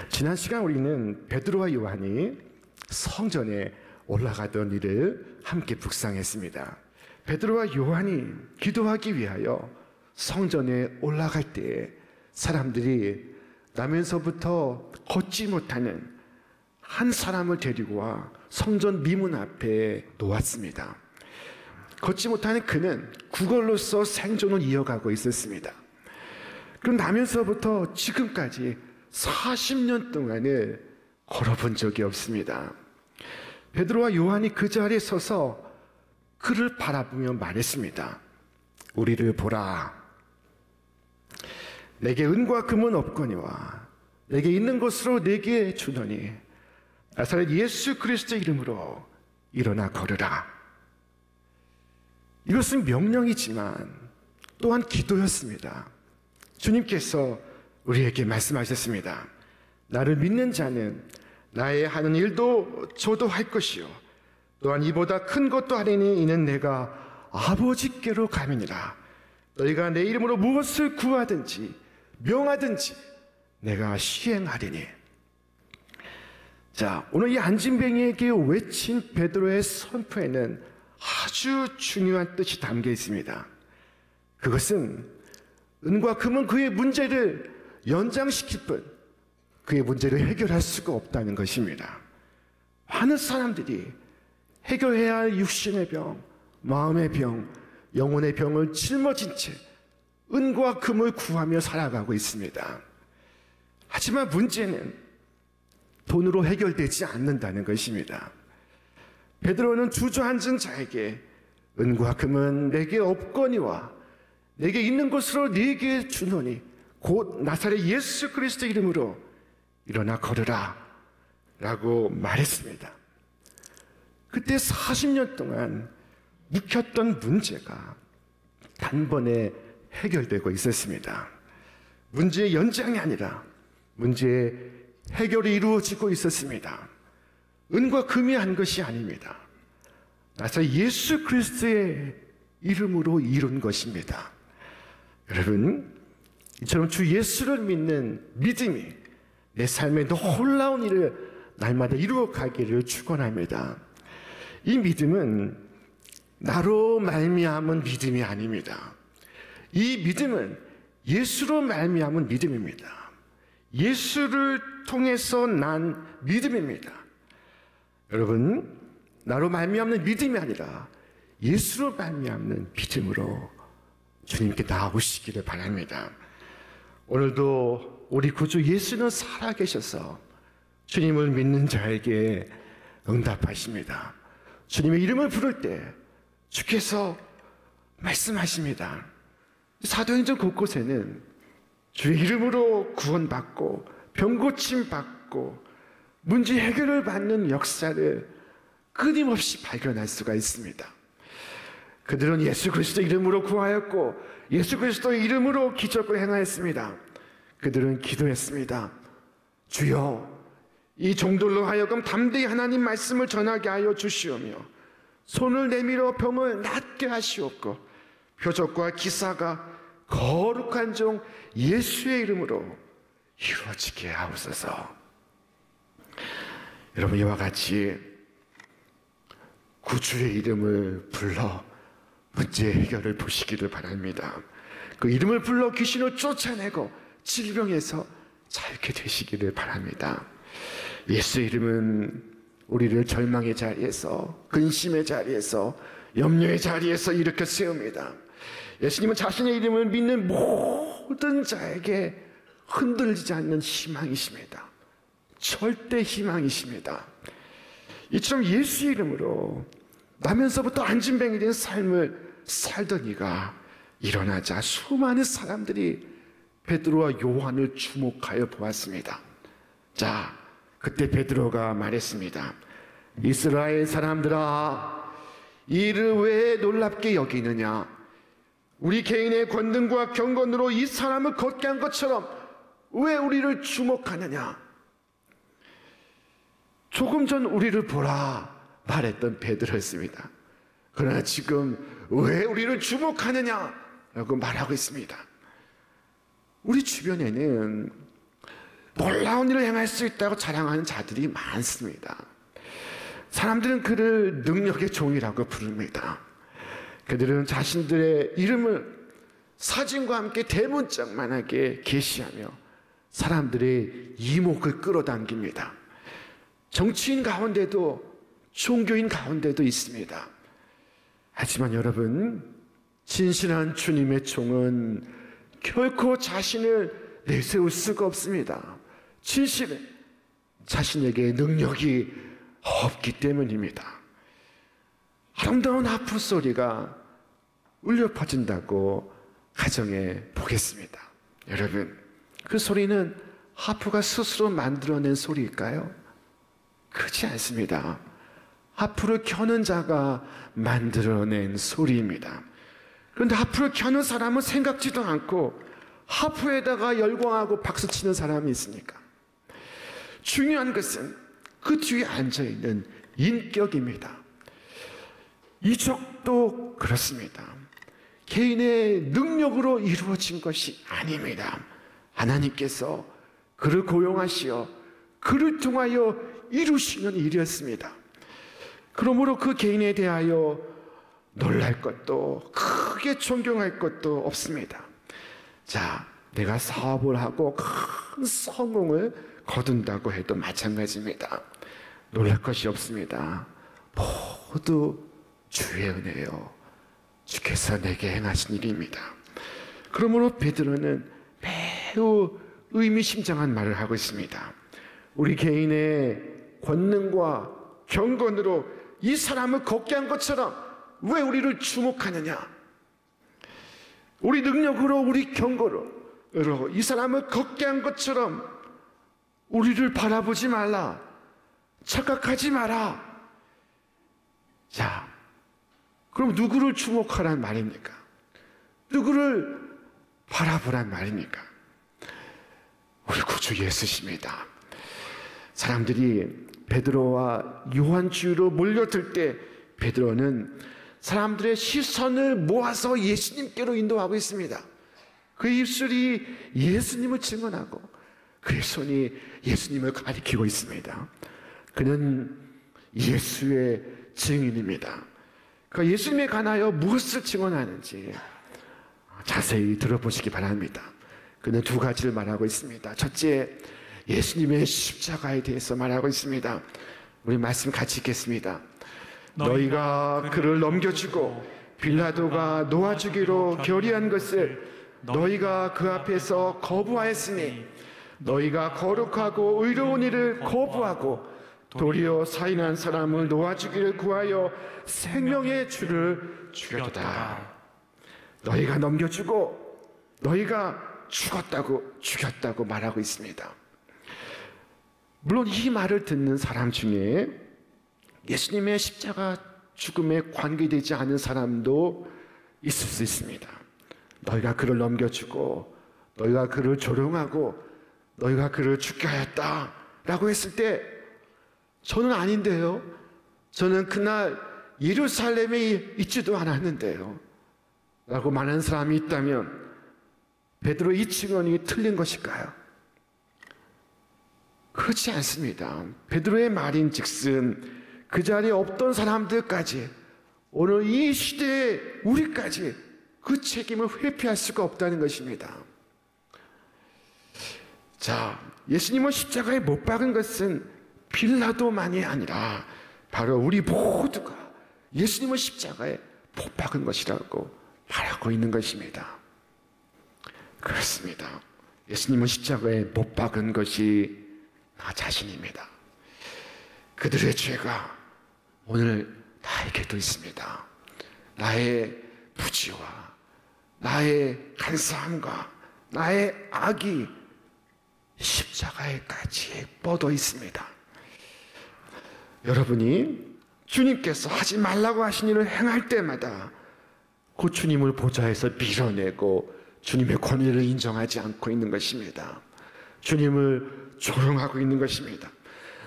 지난 시간 우리는 베드로와 요한이 성전에 올라가던 일을 함께 묵상했습니다. 베드로와 요한이 기도하기 위하여 성전에 올라갈 때에 사람들이 나면서부터 걷지 못하는 한 사람을 데리고 와 성전 미문 앞에 놓았습니다. 걷지 못하는 그는 구걸로서 생존을 이어가고 있었습니다. 그럼 나면서부터 지금까지 40년 동안을 걸어본 적이 없습니다. 베드로와 요한이 그 자리에 서서 그를 바라보며 말했습니다. 우리를 보라. 내게 은과 금은 없거니와 내게 있는 것으로 내게 주노니 나사렛 예수 그리스도의 이름으로 일어나 걸으라. 이것은 명령이지만 또한 기도였습니다. 주님께서 우리에게 말씀하셨습니다. 나를 믿는 자는 나의 하는 일도 저도 할 것이요 또한 이보다 큰 것도 하리니 이는 내가 아버지께로 감이니라. 너희가 내 이름으로 무엇을 구하든지 명하든지 내가 시행하리니. 자, 오늘 이 안진뱅이에게 외친 베드로의 선포에는 아주 중요한 뜻이 담겨 있습니다. 그것은 은과 금은 그의 문제를 연장시킬 뿐 그의 문제를 해결할 수가 없다는 것입니다. 많은 사람들이 해결해야 할 육신의 병, 마음의 병, 영혼의 병을 짊어진 채 은과 금을 구하며 살아가고 있습니다. 하지만 문제는 돈으로 해결되지 않는다는 것입니다. 베드로는 주저앉은 자에게 은과 금은 내게 없거니와 내게 있는 것으로 네게 주노니 곧 나사렛 예수 그리스도 이름으로 일어나 걸으라 라고 말했습니다. 그때 40년 동안 묵혔던 문제가 단번에 해결되고 있었습니다. 문제의 연장이 아니라 문제의 해결이 이루어지고 있었습니다. 은과 금이 한 것이 아닙니다. 나사렛 예수 그리스도의 이름으로 이룬 것입니다. 여러분, 이처럼 주 예수를 믿는 믿음이 내 삶에 놀라운 일을 날마다 이루어가기를 축원합니다. 이 믿음은 나로 말미암은 믿음이 아닙니다. 이 믿음은 예수로 말미암은 믿음입니다. 예수를 통해서 난 믿음입니다. 여러분, 나로 말미암는 믿음이 아니라 예수로 말미암는 믿음으로 주님께 나오시기를 바랍니다. 오늘도 우리 구주 예수는 살아계셔서 주님을 믿는 자에게 응답하십니다. 주님의 이름을 부를 때 주께서 말씀하십니다. 사도행전 곳곳에는 주의 이름으로 구원받고 병고침 받고 문제 해결을 받는 역사를 끊임없이 발견할 수가 있습니다. 그들은 예수 그리스도 이름으로 구하였고 예수 그리스도의 이름으로 기적을 행하였습니다. 그들은 기도했습니다. 주여, 이 종들로 하여금 담대히 하나님 말씀을 전하게 하여 주시오며 손을 내밀어 병을 낫게 하시옵고 표적과 기사가 거룩한 종 예수의 이름으로 이루어지게 하옵소서. 여러분, 이와 같이 구주의 이름을 불러 문제 해결을 보시기를 바랍니다. 그 이름을 불러 귀신을 쫓아내고 질병에서 자유케 되시기를 바랍니다. 예수의 이름은 우리를 절망의 자리에서, 근심의 자리에서, 염려의 자리에서 일으켜 세웁니다. 예수님은 자신의 이름을 믿는 모든 자에게 흔들리지 않는 희망이십니다. 절대 희망이십니다. 이처럼 예수의 이름으로 나면서부터 안진뱅이 된 삶을 살던 이가 일어나자 수많은 사람들이 베드로와 요한을 주목하여 보았습니다. 자, 그때 베드로가 말했습니다. 이스라엘 사람들아, 이를 왜 놀랍게 여기느냐? 우리 개인의 권능과 경건으로 이 사람을 걷게 한 것처럼 왜 우리를 주목하느냐? 조금 전 우리를 보라 말했던 베드로였습니다. 그러나 지금 왜 우리를 주목하느냐? 라고 말하고 있습니다. 우리 주변에는 놀라운 일을 행할 수 있다고 자랑하는 자들이 많습니다. 사람들은 그를 능력의 종이라고 부릅니다. 그들은 자신들의 이름을 사진과 함께 대문짝만하게 게시하며 사람들의 이목을 끌어당깁니다. 정치인 가운데도 종교인 가운데도 있습니다. 하지만 여러분, 진실한 주님의 종은 결코 자신을 내세울 수가 없습니다. 진실은 자신에게 능력이 없기 때문입니다. 아름다운 하프 소리가 울려 퍼진다고 가정해 보겠습니다. 여러분, 그 소리는 하프가 스스로 만들어낸 소리일까요? 그렇지 않습니다. 하프를 켜는 자가 만들어낸 소리입니다. 그런데 하프를 켜는 사람은 생각지도 않고 하프에다가 열광하고 박수치는 사람이 있으니까. 중요한 것은 그 뒤에 앉아있는 인격입니다. 이적도 그렇습니다. 개인의 능력으로 이루어진 것이 아닙니다. 하나님께서 그를 고용하시어 그를 통하여 이루시는 일이었습니다. 그러므로 그 개인에 대하여 놀랄 것도 크게 존경할 것도 없습니다. 자, 내가 사업을 하고 큰 성공을 거둔다고 해도 마찬가지입니다. 놀랄 것이 없습니다. 모두 주의 은혜요, 주께서 내게 행하신 일입니다. 그러므로 베드로는 매우 의미심장한 말을 하고 있습니다. 우리 개인의 권능과 경건으로 이 사람을 걷게 한 것처럼 왜 우리를 주목하느냐? 우리 능력으로, 우리 경고로 이 사람을 걷게 한 것처럼 우리를 바라보지 말라, 착각하지 마라. 자, 그럼 누구를 주목하란 말입니까? 누구를 바라보란 말입니까? 우리 구주 예수십니다. 사람들이 베드로와 요한 주위로 몰려들 때 베드로는 사람들의 시선을 모아서 예수님께로 인도하고 있습니다. 그 입술이 예수님을 증언하고 그의 손이 예수님을 가리키고 있습니다. 그는 예수의 증인입니다. 그 예수님에 관하여 무엇을 증언하는지 자세히 들어보시기 바랍니다. 그는 두 가지를 말하고 있습니다. 첫째, 예수님의 십자가에 대해서 말하고 있습니다. 우리 말씀 같이 읽겠습니다. 너희가 그를 넘겨주고 빌라도가 놓아주기로 결의한 것을 너희가 그 앞에서 거부하였으니 너희가 거룩하고 의로운 일을 거부하고 도리어 사인한 사람을 놓아주기를 구하여 생명의 주를 죽였다. 너희가 넘겨주고 너희가 죽였다고 말하고 있습니다. 물론 이 말을 듣는 사람 중에 예수님의 십자가 죽음에 관계되지 않은 사람도 있을 수 있습니다. 너희가 그를 넘겨주고 너희가 그를 조롱하고 너희가 그를 죽게 하였다 라고 했을 때 저는 아닌데요, 저는 그날 예루살렘에 있지도 않았는데요 라고 말하는 사람이 있다면 베드로의 이 증언이 틀린 것일까요? 그렇지 않습니다. 베드로의 말인즉슨 그 자리에 없던 사람들까지, 오늘 이 시대에 우리까지 그 책임을 회피할 수가 없다는 것입니다. 자, 예수님을 십자가에 못 박은 것은 빌라도만이 아니라 바로 우리 모두가 예수님을 십자가에 못 박은 것이라고 말하고 있는 것입니다. 그렇습니다. 예수님을 십자가에 못 박은 것이 나 자신입니다. 그들의 죄가 오늘 나에게도 있습니다. 나의 부지와 나의 간사함과 나의 악이 십자가에까지 뻗어 있습니다. 여러분이 주님께서 하지 말라고 하신 일을 행할 때마다 그 주님을 보좌에서 밀어내고 주님의 권위를 인정하지 않고 있는 것입니다. 주님을 조롱하고 있는 것입니다.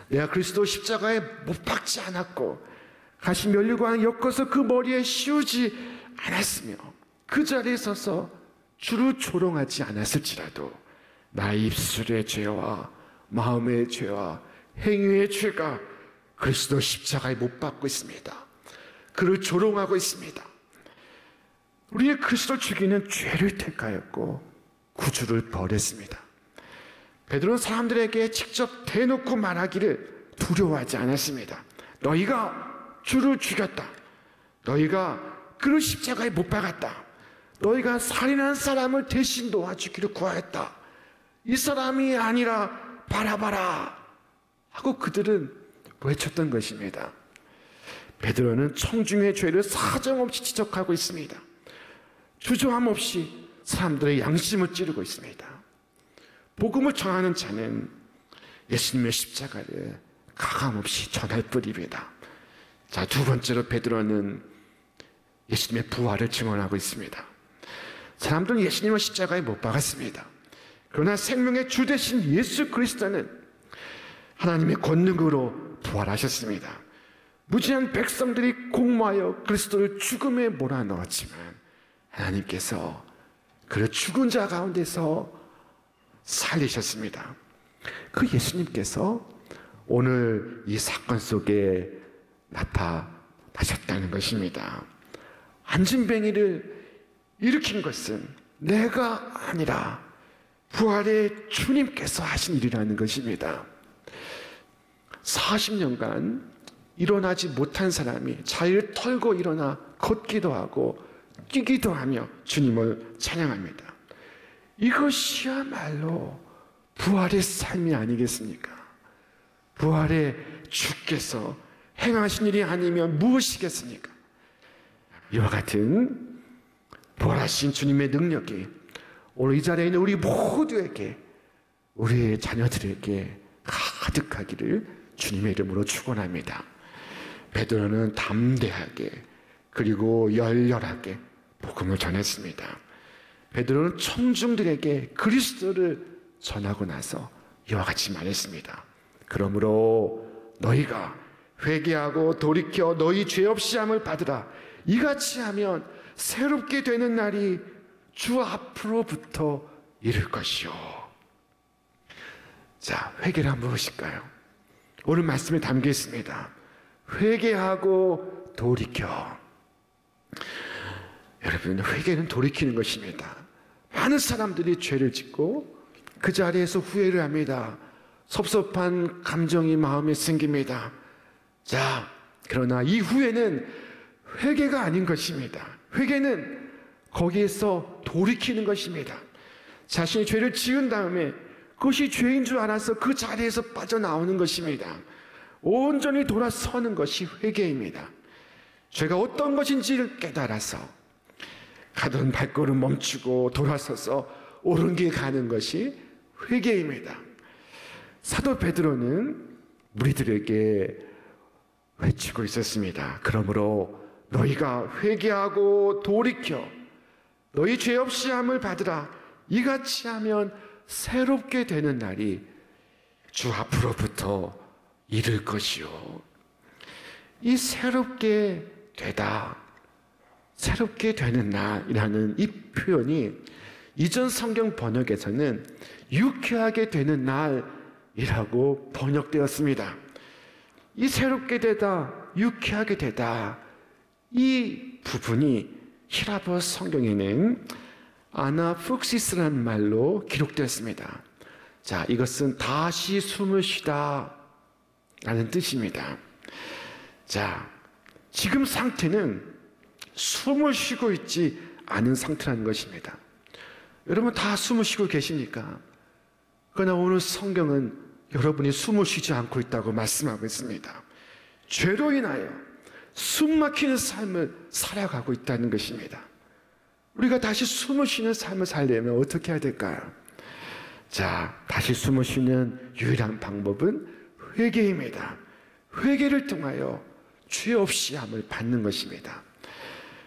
내가 그리스도 십자가에 못 박지 않았고 가시 면류관 엮어서 그 머리에 씌우지 않았으며 그 자리에 서서 주를 조롱하지 않았을지라도 나의 입술의 죄와 마음의 죄와 행위의 죄가 그리스도 십자가에 못 박고 있습니다. 그를 조롱하고 있습니다. 우리의 그리스도를 죽이는 죄를 택하였고 구주를 버렸습니다. 베드로는 사람들에게 직접 대놓고 말하기를 두려워하지 않았습니다. 너희가 주를 죽였다. 너희가 그를 십자가에 못 박았다. 너희가 살인한 사람을 대신 도와주기를 구하였다. 이 사람이 아니라 바라바라 하고 그들은 외쳤던 것입니다. 베드로는 청중의 죄를 사정없이 지적하고 있습니다. 주저함 없이 사람들의 양심을 찌르고 있습니다. 복음을 전하는 자는 예수님의 십자가를 가감없이 전할 뿐입니다. 자, 두 번째로 베드로는 예수님의 부활을 증언하고 있습니다. 사람들은 예수님을 십자가에 못 박았습니다. 그러나 생명의 주 되신 예수 그리스도는 하나님의 권능으로 부활하셨습니다. 무지한 백성들이 공모하여 그리스도를 죽음에 몰아넣었지만 하나님께서 그를 죽은 자 가운데서 살리셨습니다. 그 예수님께서 오늘 이 사건 속에 나타나셨다는 것입니다. 안진뱅이를 일으킨 것은 내가 아니라 부활의 주님께서 하신 일이라는 것입니다. 40년간 일어나지 못한 사람이 자리를 털고 일어나 걷기도 하고 뛰기도 하며 주님을 찬양합니다. 이것이야말로 부활의 삶이 아니겠습니까? 부활의 주께서 행하신 일이 아니면 무엇이겠습니까? 이와 같은 부활하신 주님의 능력이 오늘 이 자리에 있는 우리 모두에게, 우리의 자녀들에게 가득하기를 주님의 이름으로 축원합니다. 베드로는 담대하게 그리고 열렬하게 복음을 전했습니다. 베드로는 청중들에게 그리스도를 전하고 나서 이와 같이 말했습니다. 그러므로 너희가 회개하고 돌이켜 너희 죄 없이 함을 받으라. 이같이 하면 새롭게 되는 날이 주 앞으로부터 이를 것이요. 자, 회개란 무엇일까요? 오늘 말씀에 담겨 있습니다. 회개하고 돌이켜. 여러분, 회개는 돌이키는 것입니다. 많은 사람들이 죄를 짓고 그 자리에서 후회를 합니다. 섭섭한 감정이 마음에 생깁니다. 자, 그러나 이 후회는 회개가 아닌 것입니다. 회개는 거기에서 돌이키는 것입니다. 자신이 죄를 지은 다음에 그것이 죄인 줄 알아서 그 자리에서 빠져나오는 것입니다. 온전히 돌아서는 것이 회개입니다. 죄가 어떤 것인지를 깨달아서 가던 발걸음 멈추고 돌아서서 옳은 길 가는 것이 회개입니다. 사도 베드로는 무리들에게 외치고 있었습니다. 그러므로 너희가 회개하고 돌이켜 너희 죄 없이 함을 받으라. 이같이 하면 새롭게 되는 날이 주 앞으로부터 이를 것이요. 이 새롭게 되다, 새롭게 되는 날이라는 이 표현이 이전 성경 번역에서는 유쾌하게 되는 날이라고 번역되었습니다. 이 새롭게 되다, 유쾌하게 되다, 이 부분이 히라버 성경에는 아나푹시스라는 말로 기록되었습니다. 자, 이것은 다시 숨을 쉬다 라는 뜻입니다. 자, 지금 상태는 숨을 쉬고 있지 않은 상태라는 것입니다. 여러분 다 숨을 쉬고 계십니까? 그러나 오늘 성경은 여러분이 숨을 쉬지 않고 있다고 말씀하고 있습니다. 죄로 인하여 숨 막히는 삶을 살아가고 있다는 것입니다. 우리가 다시 숨을 쉬는 삶을 살려면 어떻게 해야 될까요? 자, 다시 숨을 쉬는 유일한 방법은 회개입니다. 회개를 통하여 죄 없이 함을 받는 것입니다.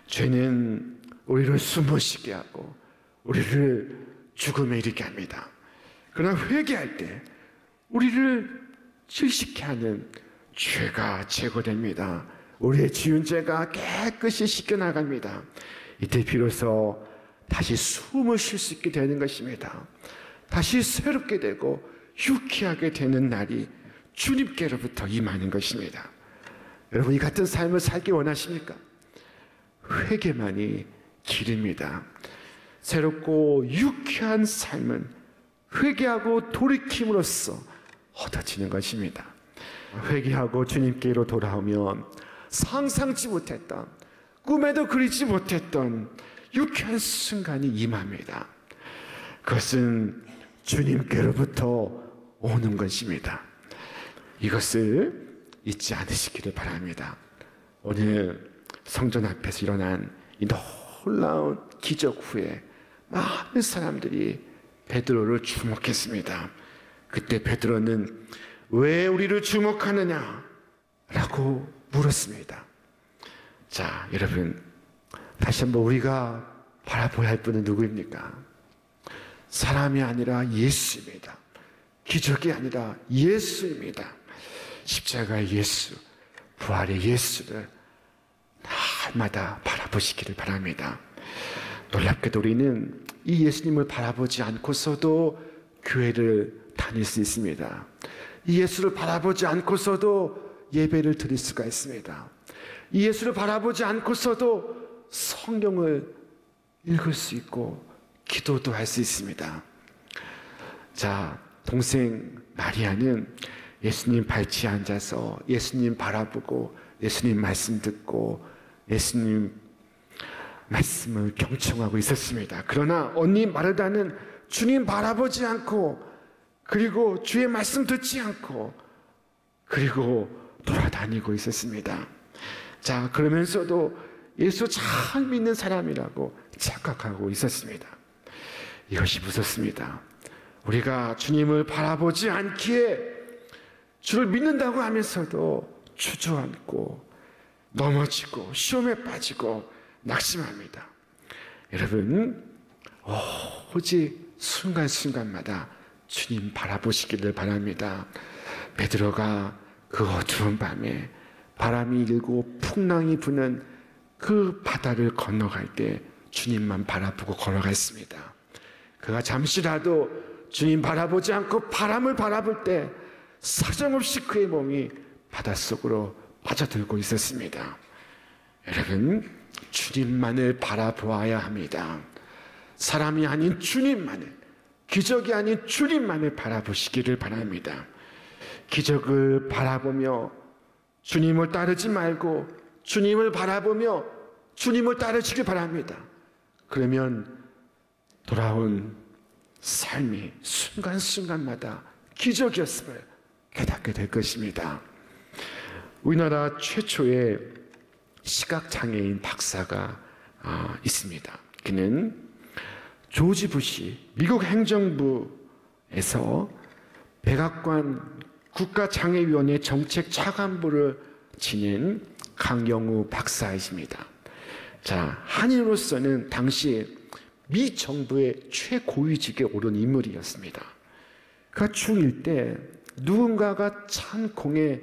죄는 우리를 숨을 쉬게 하고 우리를 죽음에 이르게 합니다. 그러나 회개할 때 우리를 질식케 하는 죄가 제거됩니다. 우리의 지은 죄가 깨끗이 씻겨나갑니다. 이때 비로소 다시 숨을 쉴 수 있게 되는 것입니다. 다시 새롭게 되고 유쾌하게 되는 날이 주님께로부터 임하는 것입니다. 여러분, 이 같은 삶을 살기 원하십니까? 회개만이 길입니다. 새롭고 유쾌한 삶은 회개하고 돌이킴으로써 얻어지는 것입니다. 회개하고 주님께로 돌아오면 상상치 못했던, 꿈에도 그리지 못했던 유쾌한 순간이 임합니다. 그것은 주님께로부터 오는 것입니다. 이것을 잊지 않으시기를 바랍니다. 오늘 성전 앞에서 일어난 이 놀라운 기적 후에 많은 사람들이 베드로를 주목했습니다. 그때 베드로는 왜 우리를 주목하느냐? 라고 물었습니다. 자, 여러분, 다시 한번 우리가 바라봐야 할 분은 누구입니까? 사람이 아니라 예수입니다. 기적이 아니라 예수입니다. 십자가의 예수, 부활의 예수를 날마다 바라보시기를 바랍니다. 놀랍게도 우리는 이 예수님을 바라보지 않고서도 교회를 다닐 수 있습니다. 이 예수를 바라보지 않고서도 예배를 드릴 수가 있습니다. 이 예수를 바라보지 않고서도 성경을 읽을 수 있고 기도도 할 수 있습니다. 자, 동생 마리아는 예수님 발치에 앉아서 예수님 바라보고 예수님 말씀 듣고 예수님 말씀을 경청하고 있었습니다. 그러나 언니 마르다는 주님 바라보지 않고, 그리고 주의 말씀 듣지 않고, 그리고 돌아다니고 있었습니다. 자, 그러면서도 예수 잘 믿는 사람이라고 착각하고 있었습니다. 이것이 무섭습니다. 우리가 주님을 바라보지 않기에 주를 믿는다고 하면서도 주저앉고 넘어지고 시험에 빠지고 낙심합니다. 여러분, 오직 순간순간마다 주님 바라보시기를 바랍니다. 베드로가 그 어두운 밤에 바람이 일고 풍랑이 부는 그 바다를 건너갈 때 주님만 바라보고 걸어갔습니다. 그가 잠시라도 주님 바라보지 않고 바람을 바라볼 때 사정없이 그의 몸이 바닷속으로 빠져들고 있었습니다. 여러분, 주님만을 바라보아야 합니다. 사람이 아닌 주님만을, 기적이 아닌 주님만을 바라보시기를 바랍니다. 기적을 바라보며 주님을 따르지 말고 주님을 바라보며 주님을 따르시길 바랍니다. 그러면 돌아온 삶이 순간순간마다 기적이었음을 깨닫게 될 것입니다. 우리나라 최초의 시각장애인 박사가 있습니다. 그는 조지 부시 미국 행정부에서 백악관 국가장애위원회 정책 차관부를 지낸 강영우 박사이십니다. 자, 한인으로서는 당시 미 정부의 최고위직에 오른 인물이었습니다. 그가 중1 때 누군가가 찬 공에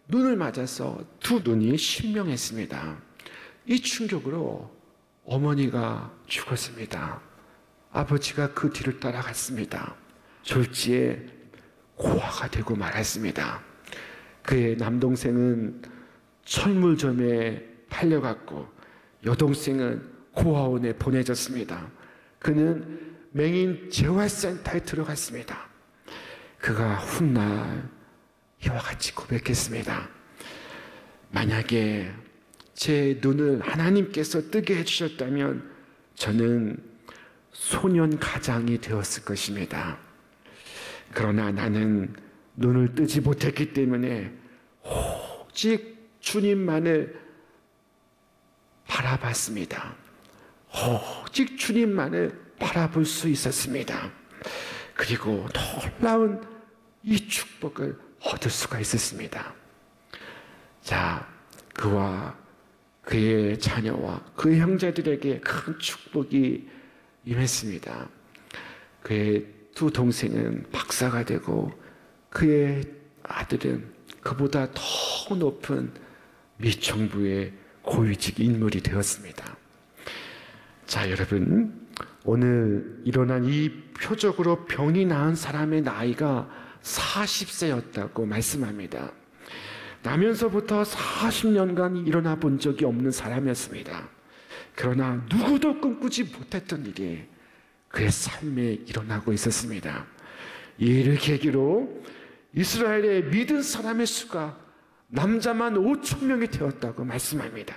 눈을 맞아서 두 눈이 실명했습니다. 이 충격으로 어머니가 죽었습니다. 아버지가 그 뒤를 따라갔습니다. 졸지에 고아가 되고 말았습니다. 그의 남동생은 철물점에 팔려갔고 여동생은 고아원에 보내졌습니다. 그는 맹인 재활센터에 들어갔습니다. 그가 훗날 이와 같이 고백했습니다. 만약에 제 눈을 하나님께서 뜨게 해주셨다면 저는 소년 가장이 되었을 것입니다. 그러나 나는 눈을 뜨지 못했기 때문에 오직 주님만을 바라봤습니다. 오직 주님만을 바라볼 수 있었습니다. 그리고 놀라운 이 축복을 얻을 수가 있었습니다. 자, 그와 그의 자녀와 그의 형제들에게 큰 축복이 임했습니다. 그의 두 동생은 박사가 되고 그의 아들은 그보다 더 높은 미 정부의 고위직 인물이 되었습니다. 자, 여러분, 오늘 일어난 이 표적으로 병이 나은 사람의 나이가 40세였다고 말씀합니다. 나면서부터 40년간 일어나 본 적이 없는 사람이었습니다. 그러나 누구도 꿈꾸지 못했던 일이 그의 삶에 일어나고 있었습니다. 이 일을 계기로 이스라엘의 믿은 사람의 수가 남자만 5천 명이 되었다고 말씀합니다.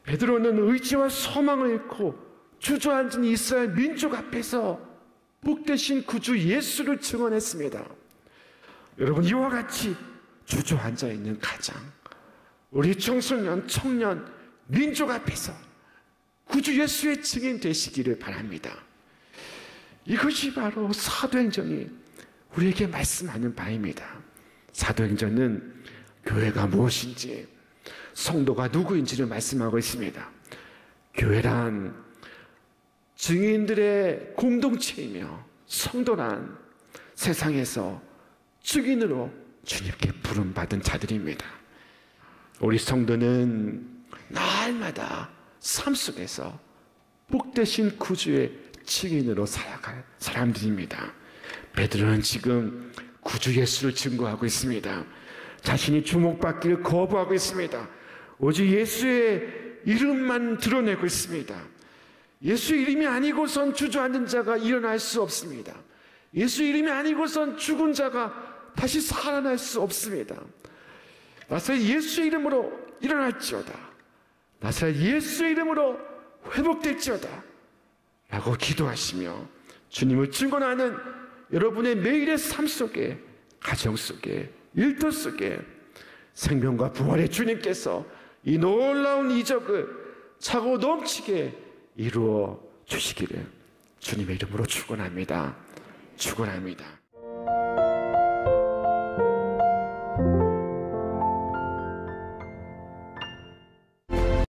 베드로는 의지와 소망을 잃고 주저앉은 이스라엘 민족 앞에서 복되신 구주 예수를 증언했습니다. 여러분, 이와 같이 주저앉아 있는 가정, 우리 청소년, 청년, 민족 앞에서 구주 예수의 증인 되시기를 바랍니다. 이것이 바로 사도행전이 우리에게 말씀하는 바입니다. 사도행전은 교회가 무엇인지, 성도가 누구인지를 말씀하고 있습니다. 교회란 증인들의 공동체이며 성도란 세상에서 증인으로 주님께 부름받은 자들입니다. 우리 성도는 날마다 삶 속에서 복되신 구주의 증인으로 살아갈 사람들입니다. 베드로는 지금 구주 예수를 증거하고 있습니다. 자신이 주목받기를 거부하고 있습니다. 오직 예수의 이름만 드러내고 있습니다. 예수 이름이 아니고선 주저앉은 자가 일어날 수 없습니다. 예수 이름이 아니고선 죽은 자가 다시 살아날 수 없습니다. 나사렛 예수 이름으로 일어날지어다. 나사렛 예수 이름으로 회복될지어다. 라고 기도하시며 주님을 증언하는 여러분의 매일의 삶 속에, 가정 속에, 일터 속에 생명과 부활의 주님께서 이 놀라운 이적을 차고 넘치게 이루어 주시기를 주님의 이름으로 축원합니다. 축원합니다.